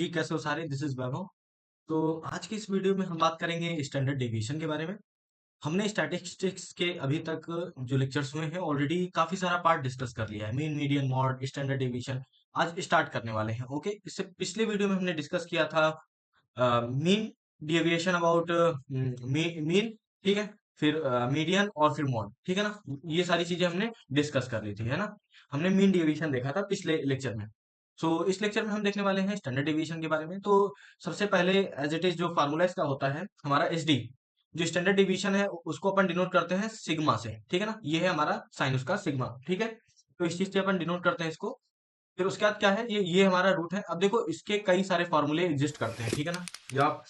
जी, कैसे हो सारे? दिस इज वैभव। तो आज की इस वीडियो में हम बात करेंगे स्टैंडर्ड डेविएशन के बारे में। हमने स्टैटिस्टिक्स के अभी तक जो लेक्चर्स हुए हैं ऑलरेडी काफी सारा पार्ट डिस्कस कर लिया है। Mean, median, mod, standard deviation आज स्टार्ट करने वाले हैं। ओके, इससे पिछले वीडियो में हमने डिस्कस किया था मीन डेविएशन अबाउट मीन, ठीक है। फिर मीडियन और फिर मॉड, ठीक है ना। ये सारी चीजें हमने डिस्कस कर ली थी, है ना। हमने मीन डेविएशन देखा था पिछले लेक्चर में। इस लेक्चर में हम देखने वाले हैं स्टैंडर्ड डेविएशन के बारे में। तो सबसे पहले एज इट इज जो फार्मूला इसका होता है हमारा एस डी। जो स्टैंडर्ड डिवीजन है उसको अपन डिनोट करते हैं सिग्मा से, ठीक है ना। ये है हमारा साइन उसका सिग्मा, ठीक है। तो इस चीज से अपन डिनोट करते हैं इसको। फिर उसके बाद क्या है, ये हमारा रूट है। अब देखो इसके कई सारे फॉर्मूले एग्जिस्ट करते हैं, ठीक है ना। जो आप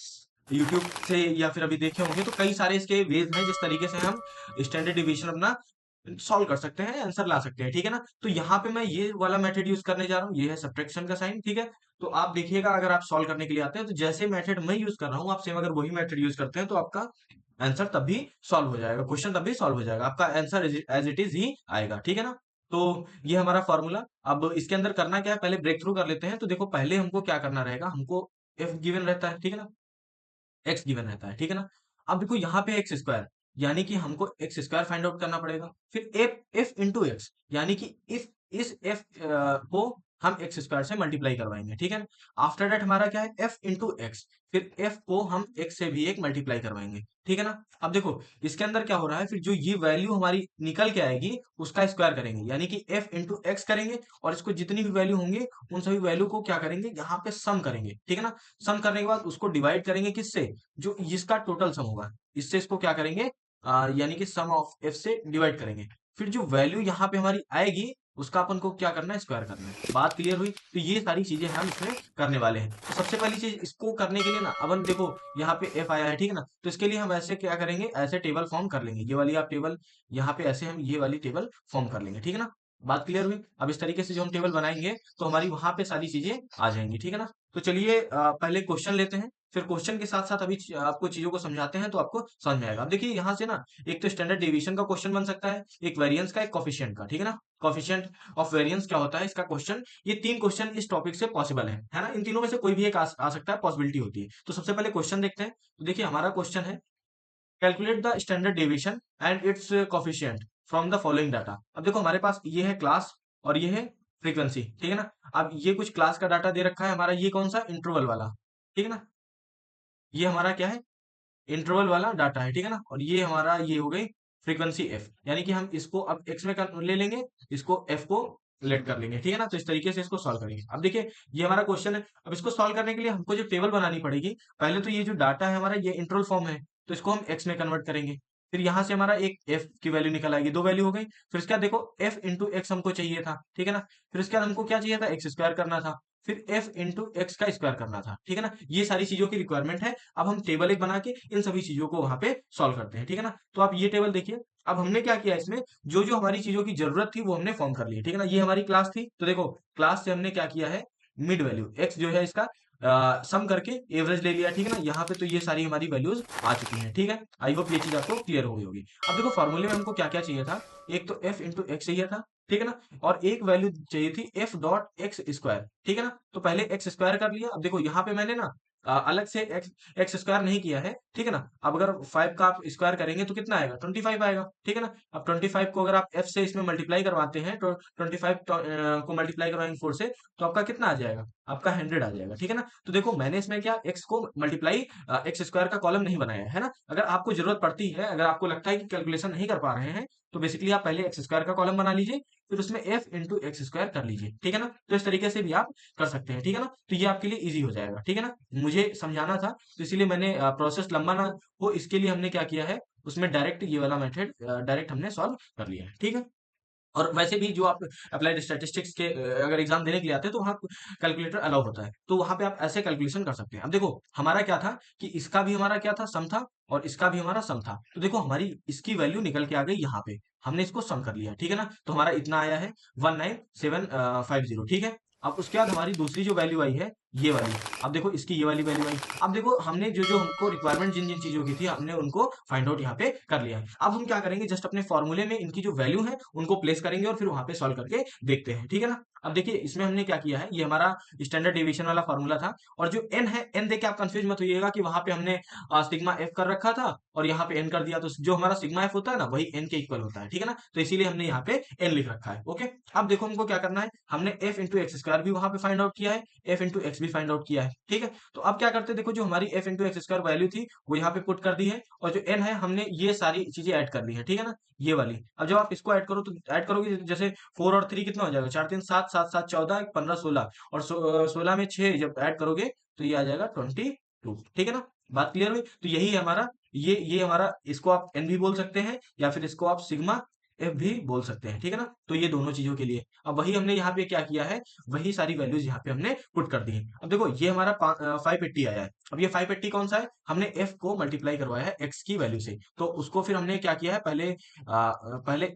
यूट्यूब से या फिर अभी देखे होंगे तो कई सारे इसके वेज हैं जिस तरीके से हम स्टैंडर्ड डिवीजन अपना सॉल्व कर सकते हैं, आंसर ला सकते हैं, ठीक है ना। तो यहाँ पे मैं ये वाला मेथड यूज करने जा रहा हूँ, ये है सब्ट्रैक्शन का साइन, ठीक है। तो आप देखिएगा अगर आप सॉल्व करने के लिए आते हैं तो जैसे मेथड मैं यूज कर रहा हूँ आप सेम अगर वही मेथड यूज करते हैं तो आपका आंसर तब भी सॉल्व हो जाएगा, क्वेश्चन तब भी सॉल्व हो जाएगा, आपका आंसर एज इट इज ही आएगा, ठीक है ना। तो ये हमारा फॉर्मूला। अब इसके अंदर करना क्या है, पहले ब्रेक थ्रू कर लेते हैं। तो देखो पहले हमको क्या करना रहेगा, हमको एफ गिवन रहता है, ठीक है ना। एक्स गिवन रहता है, ठीक है ना। अब देखो यहाँ पे एक्स स्क्वायर, यानी कि हमको एक्स स्क्वायर फाइंड आउट करना पड़ेगा। फिर एफ एफ इंटू एक्स, यानी कि इफ इस एफ को हम एक्स स्क्वायर से मल्टीप्लाई करवाएंगे, ठीक है ना। आफ्टर दैट हमारा क्या है, एफ इंटू एक्स। फिर एफ को हम एक्स से भी एक मल्टीप्लाई करवाएंगे, ठीक है ना। अब देखो इसके अंदर क्या हो रहा है, फिर जो ये वैल्यू हमारी निकल के आएगी उसका स्क्वायर करेंगे, यानी कि एफ इंटू एक्स करेंगे। और इसको जितनी भी वैल्यू होंगे उन सभी वैल्यू को क्या करेंगे, यहाँ पे सम करेंगे, ठीक है ना। सम करने के बाद उसको डिवाइड करेंगे किससे, जो इसका टोटल सम होगा इससे इसको क्या करेंगे, यानी कि सम ऑफ एफ से डिवाइड करेंगे। फिर जो वैल्यू यहाँ पे हमारी आएगी उसका अपन को क्या करना है, स्क्वायर करना है। बात क्लियर हुई। तो ये सारी चीजें हम इसमें करने वाले हैं। तो सबसे पहली चीज इसको करने के लिए ना अपन देखो यहाँ पे एफ आया है, ठीक है ना। तो इसके लिए हम ऐसे क्या करेंगे, ऐसे टेबल फॉर्म कर लेंगे। ये वाली आप टेबल यहाँ पे ऐसे हम ये वाली टेबल फॉर्म कर लेंगे, ठीक है ना। बात क्लियर हुई। अब इस तरीके से जो हम टेबल बनाएंगे तो हमारी वहां पे सारी चीजें आ जाएंगी, ठीक है ना। तो चलिए पहले क्वेश्चन लेते हैं, फिर क्वेश्चन के साथ साथ अभी आपको चीजों को समझाते हैं तो आपको समझ में आएगा। अब देखिए यहाँ से ना एक तो स्टैंडर्ड डेविएशन का क्वेश्चन बन सकता है, एक वेरिएंस का, एक कोफिशिएंट का, ठीक है ना। कोफिशिएंट ऑफ वेरिएंस क्या होता है इसका क्वेश्चन। ये तीन क्वेश्चन इस टॉपिक से पॉसिबल है ना। इन तीनों में से कोई भी एक आ सकता है, पॉसिबिलिटी होती है। तो सबसे पहले क्वेश्चन देखते हैं। तो देखिए हमारा क्वेश्चन है, calculate the standard deviation and it's coefficient from the following data. अब देखो हमारे पास ये है क्लास और ये है फ्रीक्वेंसी, ठीक है ना। अब ये कुछ क्लास का डाटा दे रखा है हमारा, ये कौन सा, इंटरवल वाला, ठीक है ना। ये हमारा क्या है, इंटरवल वाला डाटा है, ठीक है ना। और ये हमारा ये हो गई फ्रीक्वेंसी एफ, यानी कि हम इसको अब एक्स में ले लेंगे, इसको एफ को लेट कर लेंगे, ठीक है ना। तो इस तरीके से इसको सॉल्व करेंगे। अब देखिए ये हमारा क्वेश्चन है। अब इसको सॉल्व करने के लिए हमको जो टेबल बनानी पड़ेगी, पहले तो ये जो डाटा है हमारा ये इंटरवल फॉर्म है तो इसको हम एक्स में कन्वर्ट करेंगे। फिर यहाँ से हमारा एक एफ की वैल्यू निकल आएगी, दो वैल्यू हो गई। फिर इसके बाद देखो एफ इंटू एक्स हमको चाहिए था, ठीक है ना। फिर इसके बाद हमको क्या चाहिए था, एक्स स्क्वायर करना था। फिर एफ इंटू एक्स का स्क्वायर करना था, ठीक है ना। ये सारी चीजों की रिक्वायरमेंट है। अब हम टेबल एक बना के इन सभी चीजों को वहां पे सॉल्व करते हैं, ठीक है ना। तो आप ये टेबल देखिए। अब हमने क्या किया इसमें, जो जो हमारी चीजों की जरूरत थी वो हमने फॉर्म कर ली, ठीक है ना। ये हमारी क्लास थी तो देखो क्लास से हमने क्या किया है, मिड वैल्यू एक्स जो है इसका सम करके एवरेज ले लिया, ठीक है ना। यहाँ पे तो ये सारी हमारी वैल्यूज आ चुकी हैं, ठीक है। आई होप ये चीज आपको क्लियर हो गई होगी। अब देखो फॉर्मूले में हमको क्या क्या चाहिए था, एक तो एफ इंटू एक्स चाहिए था, ठीक है ना। और एक वैल्यू चाहिए थी एफ डॉट एक्स स्क्वायर, ठीक है ना। तो पहले एक्स स्क्वायर कर लिया। अब देखो यहाँ पे मैंने ना अलग से एक्स एक्स स्क्वायर नहीं किया है, ठीक है ना। अब अगर 5 का आप स्क्वायर करेंगे तो कितना आएगा, 25 आएगा, ठीक है ना। अब 25 को अगर आप एफ से इसमें मल्टीप्लाई करवाते हैं तो 25 को मल्टीप्लाई करवाएंगे 4 से तो आपका कितना आ जाएगा, आपका 100 आ जाएगा, ठीक है ना। तो देखो मैंने इसमें क्या एक्स को मल्टीप्लाई एक्स स्क्वायर का कॉलम नहीं बनाया है ना। अगर आपको जरूरत पड़ती है, अगर आपको लगता है कि कैलकुलेशन नहीं कर पा रहे हैं तो बेसिकली आप पहले एक्स स्क्वायर का कॉलम बना लीजिए, फिर उसमें एफ इंटू एक्स स्क्वायर कर लीजिए, ठीक है ना। तो इस तरीके से भी आप कर सकते हैं, ठीक है ना। तो ये आपके लिए इजी हो जाएगा, ठीक है ना। मुझे समझाना था तो इसीलिए मैंने प्रोसेस लंबा ना हो इसके लिए हमने क्या किया है, उसमें डायरेक्ट ये वाला मेथड डायरेक्ट हमने सॉल्व कर लिया है, ठीक है। और वैसे भी जो आप अप्लाइड स्टैटिस्टिक्स के अगर एग्जाम देने के लिए आते हैं तो वहाँ कैलकुलेटर अलाउ होता है, तो वहां पे आप ऐसे कैलकुलेशन कर सकते हैं। अब देखो हमारा क्या था कि इसका भी हमारा क्या था, सम था, और इसका भी हमारा सम था। तो देखो हमारी इसकी वैल्यू निकल के आ गई यहाँ पे, हमने इसको सम कर लिया, ठीक है ना। तो हमारा इतना आया है 19750, ठीक है। अब उसके बाद हमारी दूसरी जो वैल्यू आई है ये वाली। अब देखो इसकी ये वाली वैल्यू आई। अब देखो हमने जो जो हमको रिक्वायरमेंट जिन जिन चीजों की थी हमने उनको फाइंड आउट यहाँ पे कर लिया है। अब हम क्या करेंगे, जस्ट अपने फॉर्मूले में इनकी जो वैल्यू है उनको प्लेस करेंगे और फिर वहां पे सॉल्व करके देखते हैं, ठीक है ना। अब देखिए इसमें हमने क्या किया है, ये हमारा स्टैंडर्ड डेविएशन वाला फॉर्मूला था, और जो एन है, एन देख के आप कंफ्यूज मत होइएगा कि वहां पे हमने सिग्मा एफ कर रखा था और यहाँ पे एन कर दिया, तो जो हमारा सिग्मा एफ होता है ना वही एन के इक्वल होता है, ठीक है ना। तो इसीलिए हमने यहाँ पे एन लिख रखा है। ओके, अब देखो हमको क्या करना है, हमने एफ इंटू एक्स स्क्वायर भी वहां पे फाइंड आउट किया है, एफ इंटू एक्स भी फाइंड आउट किया है, ठीक है। तो अब क्या करते हैं, देखो जो हमारी F into x square value थी वो यहाँ पे पुट कर दी है, और जो एन है हमने ये सारी चीजें ऐड कर ली है, ठीक है ना, ये वाली। अब जब आप इसको ऐड करो तो ऐड करोगे, जैसे 4 और 3 कितना हो जाएगा, 4 3 7, 7 7 14, 15 16, और 16 में 6 जब ऐड करोगे तो ये आ जाएगा 22, ठीक है ना। बात क्लियर हुई। तो यही है हमारा, ये हमारा, इसको आप एन भी बोल सकते हैं या फिर इसको आप सिग्मा एफ भी बोल सकते हैं, ठीक है ना। तो ये दोनों चीजों के लिए अब वही हमने यहाँ पे क्या किया है, वही सारी वैल्यूज यहाँ पे हमने पुट कर दी है। अब देखो ये हमारा 580 आया है। अब ये 580 कौन सा है, हमने एफ को मल्टीप्लाई करवाया है एक्स की वैल्यू से, तो उसको फिर हमने क्या किया है, पहले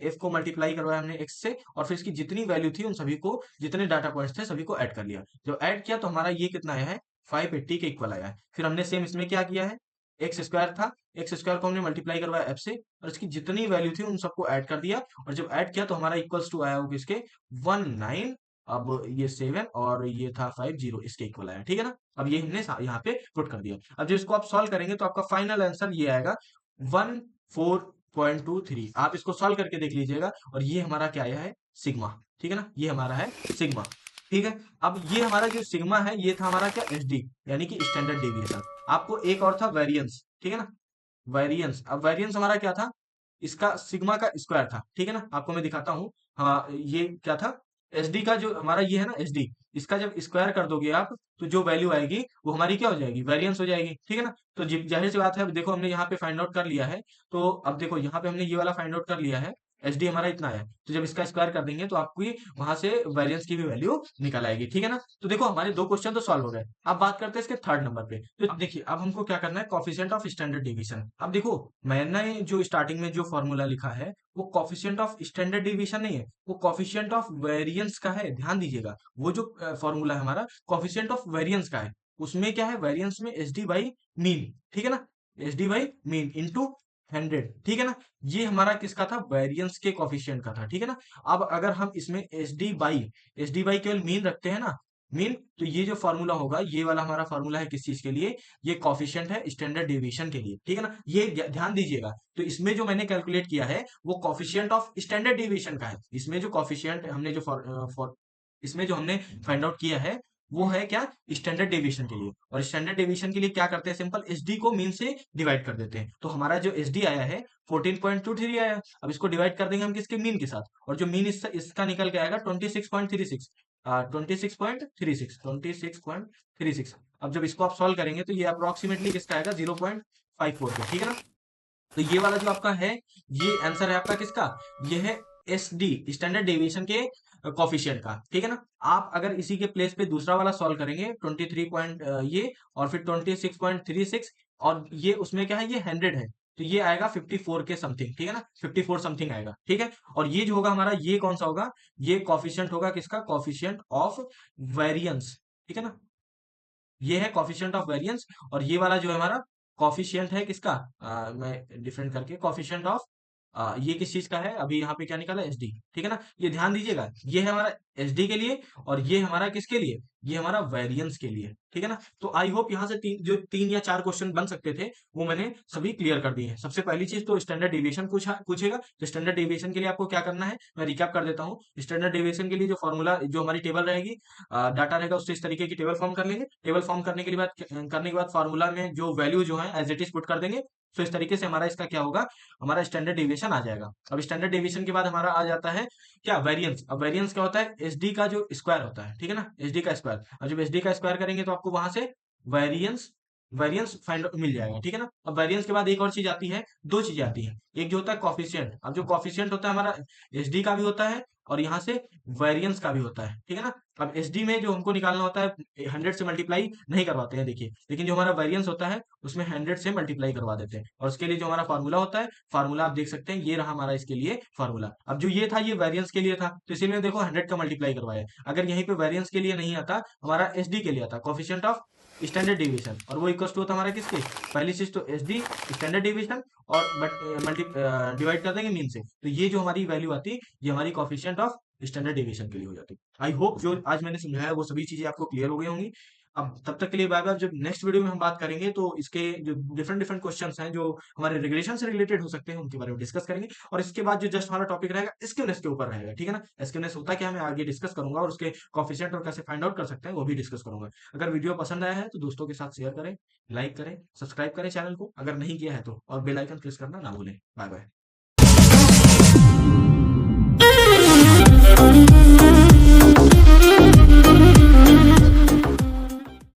एफ को मल्टीप्लाई करवाया हमने एक्स से, और फिर इसकी जितनी वैल्यू थी उन सभी को, जितने डाटा पॉइंट्स थे सभी को ऐड कर लिया। जब ऐड किया तो हमारा ये कितना आया है, 580 के इक्वल आया है। फिर हमने सेम इसमें क्या किया है, एक्स स्क्वायर था, एक्स स्क्वायर को हमने मल्टीप्लाई करवाया एफ से, और इसकी जितनी वैल्यू थी उन सबको ऐड कर दिया, और जब ऐड किया तो हमारा इक्वल्स टू आया होगा इसके 19। अब ये 7 और ये था 50, इसके इक्वल आया, ठीक है ना। अब ये हमने यहाँ पे पुट कर दिया। अब जब इसको आप सॉल्व करेंगे तो आपका फाइनल आंसर ये आएगा 14.23। आप इसको सॉल्व करके देख लीजिएगा, और ये हमारा क्या आया है, सिग्मा, ठीक है ना, ये हमारा है सिग्मा, ठीक है। अब ये हमारा जो सिग्मा है ये था हमारा क्या, एच डी, यानी कि स्टैंडर्ड डेविएशन। आपको एक और था वेरिएंस, ठीक है ना, वेरिएंस। अब वेरिएंस हमारा क्या था, इसका सिग्मा का स्क्वायर था, ठीक है ना। आपको मैं दिखाता हूँ, हाँ ये क्या था, एच डी का जो हमारा ये है ना एच डी, इसका जब स्क्वायर कर दोगे आप तो जो वैल्यू आएगी वो हमारी क्या हो जाएगी, वेरिएंस हो जाएगी, ठीक है ना। तो जाहिर सी बात है, अब देखो हमने यहाँ पे फाइंड आउट कर लिया है, तो अब देखो यहाँ पे हमने ये वाला फाइंड आउट कर लिया है, एच डी हमारा इतना है, तो जब इसका स्क्वायर कर देंगे तो आपको वहां से वेरिएंस की भी वैल्यू निकल आएगी, ठीक है ना। तो देखो हमारे दो क्वेश्चन तो सॉल्व हो गए। अब बात करते हैं इसके थर्ड नंबर पे। तो अब देखिए अब हमको क्या करना है, कॉफिशिएंट ऑफ स्टैंडर्ड डिवीजन। अब देखो मैंने जो स्टार्टिंग में जो फॉर्मूला लिखा है वो कॉफिशिएंट ऑफ स्टैंडर्ड डिवीजन नहीं है, वो कॉफिशिएंट ऑफ वेरिएंस का है, ध्यान दीजिएगा। वो जो फॉर्मूला है हमारा कॉफिशिएंट ऑफ वेरिएंस का है, उसमें क्या है, वेरिएंस में एच डी बाई मीन, ठीक है ना, H D by mean into 100, ठीक है ना। ये हमारा किसका था, वेरिएंस के कॉफिशिएंट का था, ठीक है ना। अब अगर हम इसमें एच डी बाई केवल मीन रखते हैं ना, मीन, तो ये जो फॉर्मूला होगा ये वाला हमारा फॉर्मूला है किस चीज के लिए, ये कॉफिशिएंट है स्टैंडर्ड डेविएशन के लिए, ठीक है ना। ये ध्यान दीजिएगा। तो इसमें जो मैंने कैलकुलेट किया है वो कॉफिशिएंट ऑफ स्टैंडर्ड डेविएशन का है। इसमें जो कॉफिशिएंट हमने जो इसमें जो हमने फाइंड आउट किया है वो है क्या, स्टैंडर्ड डेविएशन के लिए। और स्टैंडर्ड डेविएशन के लिए क्या करते हैं, सिंपल एच डी को मीन से डिवाइड कर देते हैं, तो हमारा जो एच डी आया है 14.23 आया। अब इसको डिवाइड कर देंगे हम किसके, मीन के साथ, और जो मीन इसका निकल के आएगा 26.36, 26.36। अब जब इसको आप सॉल्व करेंगे तो ये अप्रोक्सीमेटली किसका आएगा, 0.54 के, ठीक है ना। तो ये वाला जो आपका है, ये आंसर है आपका किसका, ये है एस डी, स्टैंडर्ड डेविएशन के कॉफिशिएंट का, ठीक है ना। आप अगर इसी के प्लेस पे दूसरा वाला सॉल्व करेंगे 23 पॉइंट ये, और फिर 26.36, और ये उसमें क्या है, ये 100 है, तो ये आएगा 54 के समथिंग, ठीक है ना, 54 समथिंग आएगा, ठीक है। और ये जो होगा हमारा, ये कौन सा होगा, ये कॉफिशिएंट होगा किसका, कॉफिशिएंट ऑफ वेरिएंस, ठीक है ना, ये है कॉफिशिएंट ऑफ वेरिएंस। और ये वाला जो है हमारा कॉफिशिएंट है किसका, मैं डिफरेंट करके कॉफिशिएंट ऑफ, ये किस चीज का है, अभी यहाँ पे क्या निकाला, एच डी, ठीक है ना। ये ध्यान दीजिएगा, ये है हमारा एच डी के लिए, और ये हमारा किसके लिए, ये हमारा वेरिएंस के लिए, ठीक है ना। तो आई होप यहाँ से जो 3 या 4 क्वेश्चन बन सकते थे वो मैंने सभी क्लियर कर दिए हैं। सबसे पहली चीज तो स्टैंडर्ड डेविएशन पूछेगा, तो स्टैंडर्ड डेविएशन के लिए आपको क्या करना है, मैं रिकैप कर देता हूँ। स्टैंडर्ड डेविएशन के लिए जो फॉर्मूला, जो हमारी टेबल रहेगी, डाटा रहेगा, उससे इस तरीके की टेबल फॉर्म कर लेंगे। टेबल फॉर्म करने के बाद फार्मूला में जो वैल्यू जो है एज इट इज पुट कर देंगे। तो इस तरीके से हमारा इसका क्या होगा, हमारा स्टैंडर्ड डेविएशन आ जाएगा। अब स्टैंडर्ड डेविएशन के बाद हमारा आ जाता है क्या, वेरिएंस। अब वेरिएंस क्या होता है, एच डी का जो स्क्वायर होता है, ठीक है ना, एच डी का स्क्वायर। अब जब एच डी का स्क्वायर करेंगे तो आपको वहां से वेरिएंस वेरिएंस फाइंड मिल जाएगा, ठीक है ना। अब वेरिएंस के बाद एक और चीज आती है, दो चीजें आती हैं। एक जो होता है कॉफिशिएंट। अब जो कॉफिशिएंट होता है हमारा एसडी का भी होता है और यहाँ से वेरिएंस का भी होता है, ठीक है ना। अब एसडी में जो हमको निकालना होता है 100 से मल्टीप्लाई नहीं करवाते हैं, देखिए, लेकिन जो हमारा वेरिएंस होता है उसमें 100 से मल्टीप्लाई करवा देते हैं। और उसके लिए जो हमारा फार्मूला होता है, फार्मूला आप देख सकते हैं, ये रहा हमारा इसके लिए फार्मूला। अब जो ये था ये वेरिएंस के लिए था, तो इसीलिए देखो 100 का मल्टीप्लाई करवाया। अगर यहीं पे वेरिएंस के लिए नहीं आता, हमारा एसडी के लिए आता, कोफिशिएंट ऑफ स्टैंडर्ड डिवीजन, और वो इक्वल टू होता हमारा किसके, पहली चीज तो एस डी स्टैंडर्ड डिवीजन, और बट मल्टी डिवाइड कर देंगे मीन से, तो ये जो हमारी वैल्यू आती, ये हमारी कॉफिशिएंट ऑफ स्टैंडर्ड डिवीजन के लिए हो जाती। आई होप जो आज मैंने समझाया वो सभी चीजें आपको क्लियर हो गई होंगी। अब तब तक के लिए बाय बाय। जब नेक्स्ट वीडियो में हम बात करेंगे तो इसके जो डिफरेंट डिफरेंट क्वेश्चंस हैं जो हमारे रेगुलेशन से रिलेटेड हो सकते हैं, उनके बारे में डिस्कस करेंगे। और इसके बाद जो जस्ट हमारा टॉपिक रहेगा एसक्यूएनएस के ऊपर रहेगा, ठीक है ना। एसक्यूएनएस होता क्या है मैं आगे डिस्कस करूंगा, और उसके कॉफिशिएंट और कैसे फाइंड आउट कर सकते हैं वो भी डिस्कस करूंगा। अगर वीडियो पसंद आया है तो दोस्तों के साथ शेयर करें, लाइक करें, सब्सक्राइब करें चैनल को अगर नहीं किया है तो, और बेल आइकन प्रेस करना ना भूलें। Bye bye.